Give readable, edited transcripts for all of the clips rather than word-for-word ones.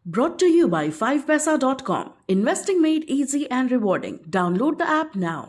Brought to you by 5paisa.com. Investing made easy and rewarding. Download the app now.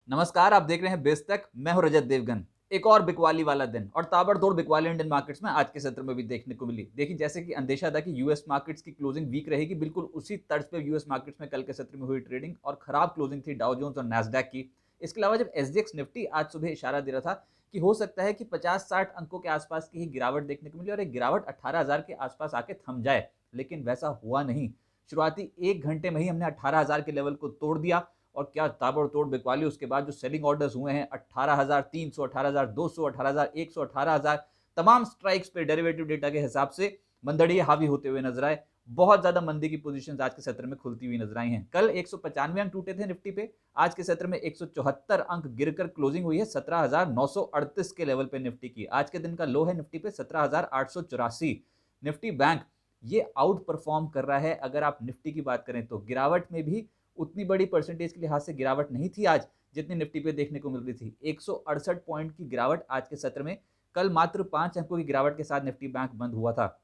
नमस्कार, आप देख रहे हैं बेस तक। मैं हूं रजत देवगन। एक और बिकवाली वाला दिन और ताबड़तोड़ बिकवाली इंडियन मार्केट्स में आज के सत्र में भी देखने को मिली। देखिए, जैसे कि अंदेशा था कि यूएस मार्केट्स की क्लोजिंग वीक रहेगी, बिल्कुल उसी तर्ज पे यूएस मार्केट्स में कल के सत्र में हुई ट्रेडिंग और खराब क्लोजिंग थी डाउ जोन्स और नैस्डैक की। इसके अलावा जब एसजीएक्स निफ्टी आज सुबह इशारा दे रहा था कि हो सकता है कि 50-60 अंकों के आसपास की ही गिरावट देखने को मिली और एक गिरावट 18,000 के आसपास आके थम जाए, लेकिन वैसा हुआ नहीं। शुरुआती 1 घंटे में ही हमने 18,000 के लेवल को तोड़ दिया और क्या ताबड़तोड़ बिकवाली। उसके बाद जो सेलिंग ऑर्डर्स हुए हैं 18,300, 18,200, 18,100, 18,000, तमाम स्ट्राइक्स पे डेरिवेटिव डेटा के हिसाब से मंदड़िए हावी होते हुए नजर आए। बहुत ज्यादा मंदी की पोजीशंस आज के सत्र में खुलती हुई नजर आई हैं। कल 195 अंक टूटे थे निफ्टी पे, आज के सत्र में 174 अंक गिरकर क्लोजिंग हुई है 17,938 के लेवल पे निफ्टी की। आज के दिन का लो है निफ्टी पे 17,884। निफ्टी बैंक ये आउट परफॉर्म कर रहा है। अगर आप निफ्टी की बात करें तो गिरावट में भी उतनी बड़ी परसेंटेज के लिहाज से गिरावट नहीं थी आज जितनी निफ्टी पे देखने को मिल रही थी। 168 पॉइंट की गिरावट आज के सत्र में। कल मात्र 5 अंकों की गिरावट के साथ निफ्टी बैंक बंद हुआ था।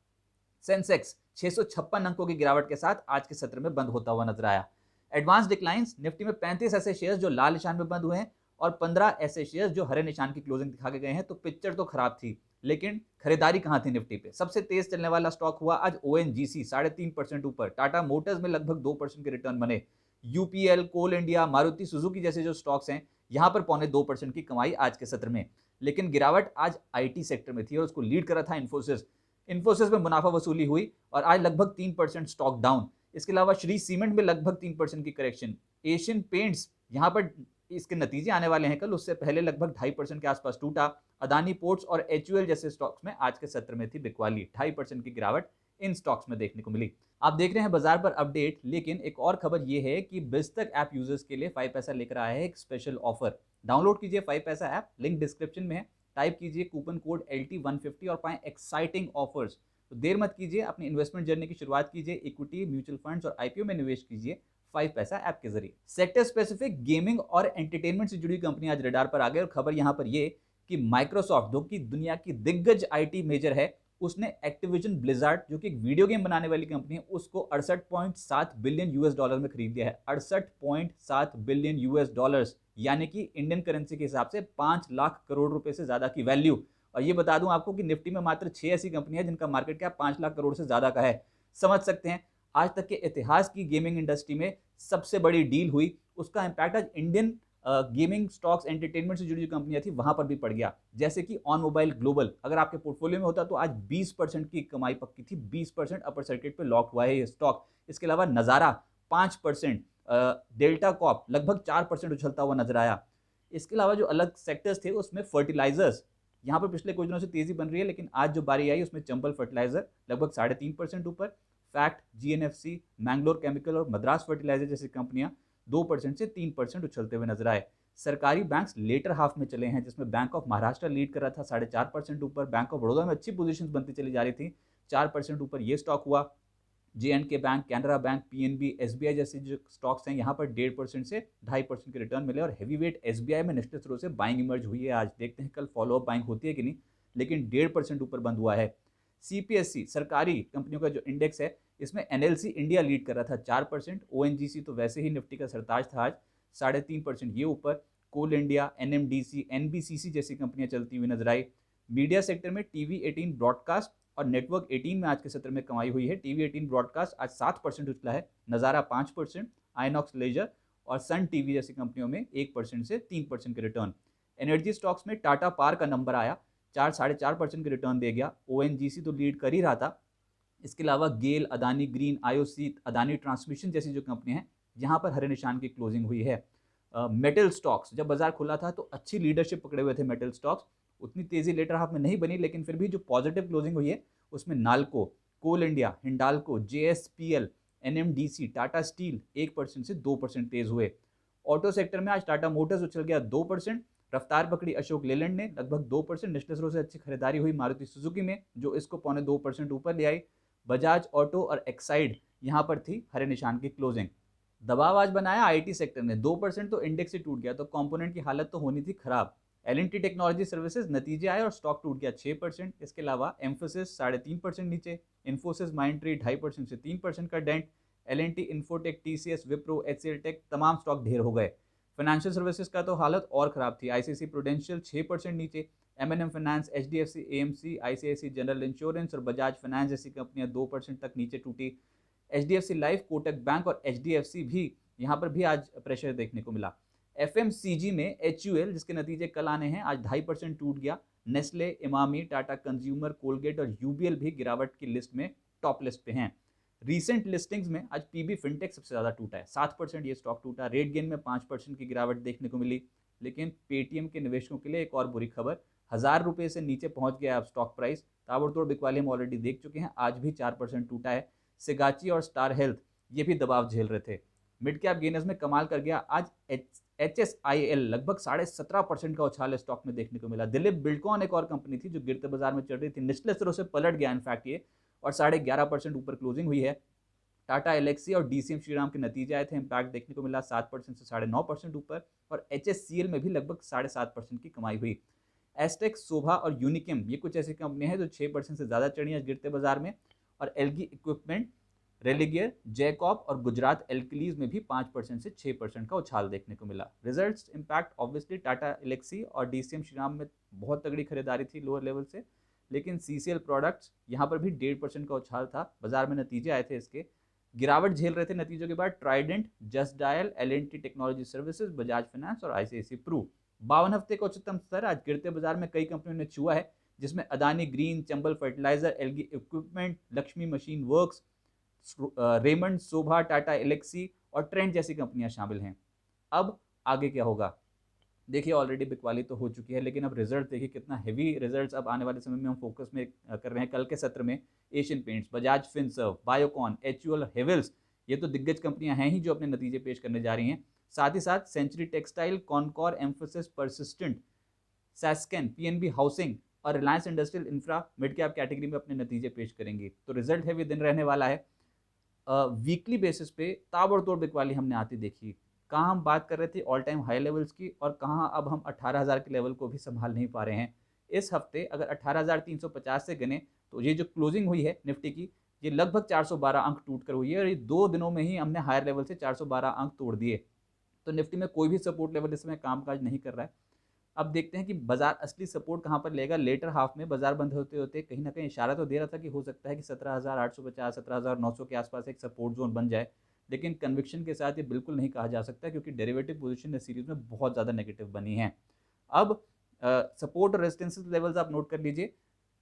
सेंसेक्स 656 अंकों की गिरावट के साथ आज के सत्र में बंद होता हुआ नजर आया। एडवांस डिक्लाइंस निफ्टी में 35 ऐसे शेयर्स जो लाल निशान में बंद हुए हैं और 15 ऐसे शेयर्स जो हरे निशान की क्लोजिंग दिखा के गए हैं। तो पिक्चर तो खराब थी, लेकिन खरीदारी कहां थी निफ्टी पे? सबसे तेज चलने वाला स्टॉक हुआ आज ओएनजीसी, 3.5% ऊपर। टाटा मोटर्स में लगभग 2% के रिटर्न बने। यूपीएल, कोल इंडिया, मारुति सुजुकी जैसे जो स्टॉक्स हैं, यहां पर 0.25% की कमाई आज के सत्र में। लेकिन गिरावट आज आईटी सेक्टर में थी और उसको लीड कर रहा था इन्फोसिस। इन्फोसिस में मुनाफा वसूली हुई और आज लगभग 3% स्टॉक डाउन। इसके अलावा श्री सीमेंट में लगभग 3% की करेक्शन। एशियन पेंट्स, यहां पर इसके नतीजे आने वाले हैं कल, उससे पहले लगभग 2.5% के आसपास टूटा। अदानी पोर्ट्स और एचयूएल जैसे स्टॉक्स में आज के सत्र में थी बिकवाली। 2.5% की गिरावट इन स्टॉक्स में देखने को मिली। आप देख रहे हैं बाजार पर अपडेट, लेकिन एक और खबर यह है कि बिजतक ऐप यूजर्स के लिए 5 पैसा लेकर आया है एक स्पेशल ऑफर। डाउनलोड कीजिए 5 पैसा ऐप, लिंक डिस्क्रिप्शन में है। टाइप कीजिए कूपन कोड LT150 और पाएं एक्साइटिंग ऑफर्स। तो देर मत कीजिए, अपनी इन्वेस्टमेंट जर्नी की शुरुआत कीजिए। इक्विटी, म्यूचुअल फंड्स और आईपीओ में निवेश कीजिए 5 पैसा ऐप के जरिए। सेक्टर स्पेसिफिक गेमिंग और एंटरटेनमेंट से जुड़ी कंपनी आज रडार पर आ गई और खबर यहां पर ये कि माइक्रोसॉफ्ट, जो कि दुनिया की दिग्गज आईटी मेजर है, उसने एक्टिविजन ब्लिजार्ड, जो कि एक वीडियो गेम बनाने वाली कंपनी है, उसको 68.7 बिलियन यूएस डॉलर में खरीद लिया है। 68.7 बिलियन यूएस डॉलर्स, यानी कि इंडियन करेंसी के हिसाब से 5 लाख करोड़ रुपए से ज्यादा की वैल्यू। और ये बता दूं आपको कि निफ्टी में मात्र 6 ऐसी कंपनियां जिनका मार्केट कैप 5 लाख करोड़ से ज्यादा का है। समझ सकते हैं, आज तक के इतिहास की गेमिंग इंडस्ट्री में सबसे बड़ी डील हुई। उसका इंपैक्ट आज इंडियन गेमिंग स्टॉक्स, एंटरटेनमेंट से जुड़ी जो कंपनियां थी वहां पर भी पड़ गया। जैसे कि ऑन मोबाइल ग्लोबल, अगर आपके पोर्टफोलियो में होता तो आज 20% की कमाई पक्की थी। 20% अपर सर्किट पे लॉक हुआ है ये स्टॉक। इसके अलावा नजारा 5%, डेल्टा कॉप लगभग 4% उछलता हुआ नजर आया। इसके अलावा जो अलग सेक्टर्स थे उसमें फर्टिलाइजर्स, यहाँ पर पिछले कुछ दिनों से तेजी बन रही है, लेकिन आज जो बारी आई उसमें चंबल फर्टिलाइजर लगभग 3.5% ऊपर। फैक्ट, जीएनएफसी, मैंगलोर केमिकल और मद्रास फर्टिलाइजर जैसी कंपनियां 2% से 3% उछलते हुए नजर आए। सरकारी बैंक्स लेटर हाफ में चले हैं, जिसमें बैंक ऑफ महाराष्ट्र लीड कर रहा था 4.5% ऊपर। बैंक ऑफ बड़ौदा में अच्छी पोजीशंस बनती चली जा रही थी, 4% ऊपर ये स्टॉक हुआ। JNK bank, Canara bank, PNB, SBI जैसे जो स्टॉक्स हैं, यहाँ पर 1.5% से 2.5% के रिटर्न मिले। और हैवी वेट एसबीआई में निश्चित रूप से बाइंग इमर्ज हुई है। आज देखते हैं कल फॉलोअप बाइंग होती है कि नहीं, लेकिन 1.5% ऊपर बंद हुआ है। सीपीएससी सरकारी कंपनियों का जो इंडेक्स है, इसमें एनएलसी इंडिया लीड कर रहा था 4%। ओएनजीसी तो वैसे ही निफ्टी का सरताज था, आज 3.5% ये ऊपर। कोल इंडिया, एनएमडीसी, एनबीसीसी जैसी कंपनियां चलती हुई नजर आई। मीडिया सेक्टर में TV18 ब्रॉडकास्ट और नेटवर्क 18 में आज के सत्र में कमाई हुई है। TV18 ब्रॉडकास्ट आज 7% उछला है, नज़ारा 5%, आइनॉक्स लेजर और सन टीवी जैसी कंपनियों में 1% से 3% के रिटर्न। एनर्जी स्टॉक्स में टाटा पार का नंबर आया, 4-4.5% के रिटर्न दे गया। ओएनजीसी तो लीड कर ही रहा था। इसके अलावा GAIL, Adani Green, IOC, Adani Transmission जैसी जो कंपनियां हैं, यहाँ पर हरे निशान की क्लोजिंग हुई है। मेटल स्टॉक्स, जब बाजार खुला था तो अच्छी लीडरशिप पकड़े हुए थे मेटल स्टॉक्स। उतनी तेजी लेटर हाफ में नहीं बनी, लेकिन फिर भी जो पॉजिटिव क्लोजिंग हुई है उसमें NALCO, Coal India, Hindalco, JSPL, NMDC, Tata Steel 1% से 2% तेज हुए। ऑटो सेक्टर में आज टाटा मोटर्स उछल गया 2%। रफ्तार पकड़ी अशोक लेलैंड ने लगभग 2%। निश्चित रूप से अच्छी खरीदारी हुई मारुति सुजुकी में, जो इसको 0.25% ऊपर ले आई। बजाज ऑटो और एक्साइड यहाँ पर थी हरे निशान की क्लोजिंग। दबाव आज बनाया आईटी सेक्टर ने, 2% तो इंडेक्स से टूट गया, तो कंपोनेंट की हालत तो होनी थी खराब। L&T टेक्नोलॉजी सर्विसेज नतीजे आए और स्टॉक टूट गया 6%। इसके अलावा एम्फोसिस 3.5% नीचे, इन्फोसिस माइंडट्री 2.5% से 3% का dent, L&T infotech, TCS, Wipro, HCL tech तमाम स्टॉक ढेर हो गए। फाइनेंशियल सर्विसेज का तो हालत और खराब थी। ICICI प्रूडेंशियल 6% नीचे, M&M finance, HDFC, AMC, ICICI general insurance और बजाज फाइनेंस जैसी कंपनियां 2% तक नीचे टूटी। HDFC लाइफ, कोटक बैंक और HDFC भी यहाँ पर भी आज प्रेशर देखने को मिला। FMCG में HUL जिसके नतीजे कल आने हैं, आज 2.5% टूट गया। Nestle, Emami, Tata consumer, Colgate और UBL भी गिरावट की लिस्ट में टॉप लिस्ट पे हैं। रीसेंट लिस्टिंग्स में आज PB फिनटेक सबसे ज़्यादा टूटा है, 7% ये स्टॉक टूटा। रेट गेन में 5% की गिरावट देखने को मिली। लेकिन पेटीएम के निवेशकों के लिए एक और बुरी खबर, 1000 रुपये से नीचे पहुंच गया अब स्टॉक प्राइस। ताबड़तोड़ बिकवाली हम ऑलरेडी देख चुके हैं, आज भी 4% टूटा है। सिगाची और स्टार हेल्थ ये भी दबाव झेल रहे थे। मिड कैप गेनर्स में कमाल कर गया आज HSIL, लगभग 17.5% का उछाल स्टॉक में देखने को मिला। दिलीप बिल्डकॉन एक और कंपनी थी जो गिरते बाजार में चल रही थी, निचले स्तरों से पलट गया इनफैक्ट ये, और 11.5% ऊपर क्लोजिंग हुई है। टाटा एलेक्सी और DCM श्रीराम के नतीजे आए थे, इंपैक्ट देखने को मिला 7% से 9.5% ऊपर, और HSCL में भी लगभग 7.5% की कमाई हुई। एस्टेक, शोभा और यूनिकिम ये कुछ ऐसी कंपनियां हैं जो 6% से ज़्यादा चढ़ी हैं गिरते बाजार में। और एलगी इक्विपमेंट, रेलिगियर, जैकॉब और गुजरात एल्कलीज में भी 5% से 6% का उछाल देखने को मिला। Results impact obviously Tata Alexei और DCM श्रीराम में बहुत तगड़ी खरीदारी थी लोअर लेवल से, लेकिन CCL प्रोडक्ट्स यहाँ पर भी 1.5% का उछाल था। बाजार में नतीजे आए थे इसके, गिरावट झेल रहे थे नतीजों के बाद Trident, just dial, L&T technology services, Bajaj finance और ICICI प्रू। 52 हफ्ते का उच्चतम स्तर आज गिरते बाजार में कई कंपनियों ने छुआ है, जिसमें Adani Green, Chambal Fertiliser, Elgi Equipment, Lakshmi Machine Works, Raymond, Sobha, Tata Alexei और ट्रेंड जैसी कंपनियां शामिल हैं। अब आगे क्या होगा देखिए, ऑलरेडी बिकवाली तो हो चुकी है, लेकिन अब रिजल्ट देखिए कितना हेवी रिजल्ट्स अब आने वाले समय में हम फोकस में कर रहे हैं। कल के सत्र में Asian paints, Bajaj Finserv, Biocon, HUL, Havells ये तो दिग्गज कंपनियां हैं ही जो अपने नतीजे पेश करने जा रही हैं। साथ ही साथ Century Textile, Concor, Mphasis, Persistent, Sasken, PNB Housing और Reliance Industrial Infra mid cap category में अपने नतीजे पेश करेंगी। तो रिजल्ट हेवी दिन रहने वाला है। वीकली बेसिस पे ताबड़तोड़ बिकवाली हमने आती देखी। कहाँ हम बात कर रहे थे ऑल टाइम हाई लेवल्स की, और कहाँ अब हम 18,000 के लेवल को भी संभाल नहीं पा रहे हैं। इस हफ्ते अगर 18,350 से गने तो ये जो क्लोजिंग हुई है निफ्टी की, ये लगभग 412 अंक टूट कर हुई है, और ये 2 दिनों में ही हमने हायर लेवल से 412 अंक तोड़ दिए। तो निफ्टी में कोई भी सपोर्ट लेवल इस समय कामकाज नहीं कर रहा है। अब देखते हैं कि बाजार असली सपोर्ट कहाँ पर लेगा। लेटर हाफ में बाजार बंद होते होते कहीं ना कहीं इशारा तो दे रहा था कि हो सकता है कि 17,850, 17,900 के आसपास एक सपोर्ट जोन बन जाए, लेकिन कन्विक्शन के साथ ये बिल्कुल नहीं कहा जा सकता, क्योंकि डेरिवेटिव पोजीशन इस सीरीज में बहुत ज़्यादा नेगेटिव बनी है। अब सपोर्ट और रेजिस्टेंस लेवल्स आप नोट कर लीजिए।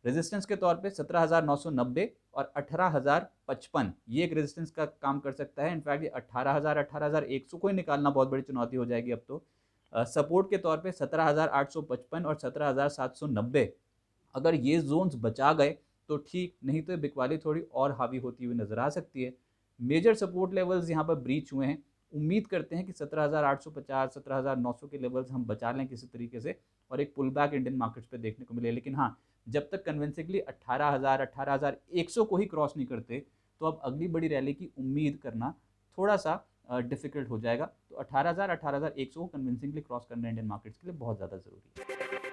रेजिस्टेंस के तौर पे 17,990 और 18,055 ये एक रेजिस्टेंस का काम कर सकता है। इनफैक्ट ये 18,000, 18,100 को ही निकालना बहुत बड़ी चुनौती हो जाएगी अब तो। सपोर्ट के तौर पे 17,855 और 17,790, अगर ये जोन्स बचा गए तो ठीक, नहीं तो बिकवाली थोड़ी और हावी होती हुई नजर आ सकती है। मेजर सपोर्ट लेवल्स यहाँ पर ब्रीच हुए हैं। उम्मीद करते हैं कि 17,850, 17,900 के लेवल्स हम बचा लें किसी तरीके से, और एक पुल बैक इंडियन मार्केट्स पे देखने को मिले। लेकिन हाँ, जब तक कन्विंसिंगली 18,000, 18,100 को ही क्रॉस नहीं करते, तो अब अगली बड़ी रैली की उम्मीद करना थोड़ा सा डिफिकल्ट हो जाएगा। तो 18,000, 18,100 को कन्विंसिंगली क्रॉस करना इंडियन मार्केट्स के लिए बहुत ज़्यादा जरूरी है।